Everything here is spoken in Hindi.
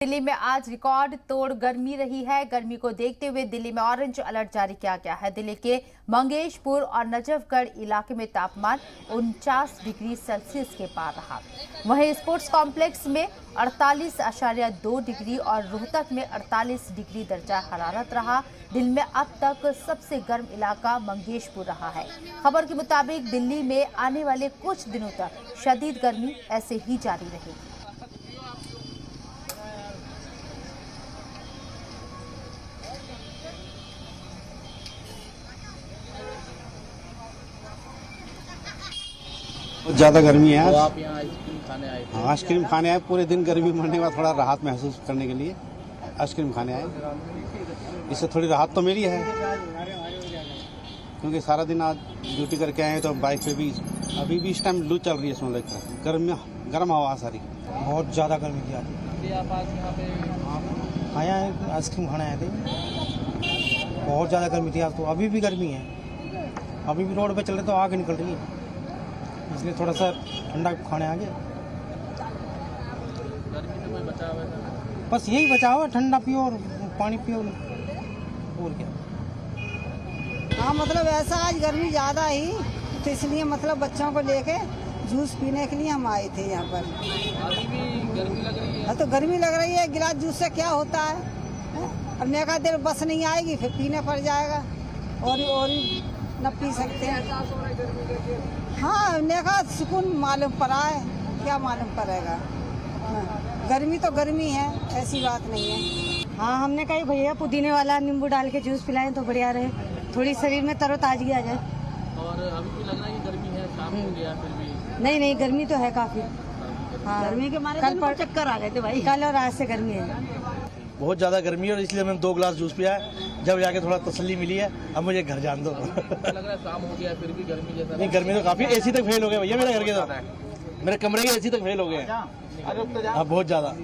दिल्ली में आज रिकॉर्ड तोड़ गर्मी रही है। गर्मी को देखते हुए दिल्ली में ऑरेंज अलर्ट जारी किया गया है। दिल्ली के मंगेशपुर और नजफगढ़ इलाके में तापमान 49 डिग्री सेल्सियस के पार रहा। वहीं स्पोर्ट्स कॉम्प्लेक्स में 48.2 डिग्री और रोहतक में 48 डिग्री दर्जा हरारत रहा। दिल्ली में अब तक सबसे गर्म इलाका मंगेशपुर रहा है। खबर के मुताबिक दिल्ली में आने वाले कुछ दिनों तक शदीद गर्मी ऐसे ही जारी रहेगी। बहुत ज़्यादा गर्मी है। तो आप यहाँ आइसक्रीम खाने आए थे? आइसक्रीम खाने आए, पूरे दिन गर्मी मरने के बाद थोड़ा राहत महसूस करने के लिए आइसक्रीम खाने आए। इससे थोड़ी राहत तो मिली है, क्योंकि सारा दिन आज ड्यूटी करके आए तो बाइक पे भी अभी भी इस टाइम लू चल रही है। सुन लेकर गर्म हवा सारी, बहुत ज़्यादा गर्मी थी आज। आप आज यहाँ पे आया है, आइसक्रीम खाने आए थे। बहुत ज़्यादा गर्मी थी आज, तो अभी भी गर्मी है। अभी भी रोड पे चल रहे तो आग निकल रही है, इसलिए थोड़ा सा ठंडा खाने आ गया। गर्मी से कोई बचाव है? बस यही बचाव है, ठंडा पियो और पानी पियो, और क्या। हाँ, मतलब ऐसा आज गर्मी ज़्यादा ही, तो इसलिए मतलब बच्चों को लेके जूस पीने के लिए हम आए थे यहाँ पर। अभी भी गर्मी लग रही है? हाँ, तो गर्मी लग रही है। गिलास जूस से क्या होता है? अब नेका देर बस नहीं आएगी, फिर पीने पड़ जाएगा और न पी सकते हैं। हाँ, नेका सुकून मालूम पड़ा है, क्या मालूम पड़ेगा। हाँ, गर्मी तो गर्मी है, ऐसी बात नहीं है। हाँ, हमने कहा भैया पुदीने वाला नींबू डाल के जूस पिलाएं तो बढ़िया रहे, थोड़ी शरीर में तरोताजगी आ जाए। और अभी भी लग रहा है कि गर्मी है, शाम हो गया फिर भी? नहीं, गर्मी तो है काफी। हाँ, गर्मी के मारे कल पर चक्कर आ गए थे भाई। कल और आज से गर्मी है। बहुत ज़्यादा गर्मी है और इसलिए मैंने 2 गिलास जूस पिया है। जब जाके थोड़ा तसल्ली मिली है, अब मुझे घर जान दो। लग रहा है शाम हो गया फिर भी गर्मी जैसा? नहीं, गर्मी तो काफ़ी, एसी तक फेल हो गया भैया मेरे घर के, तो मेरे कमरे के एसी तक फेल हो गए हैं। अब बहुत ज़्यादा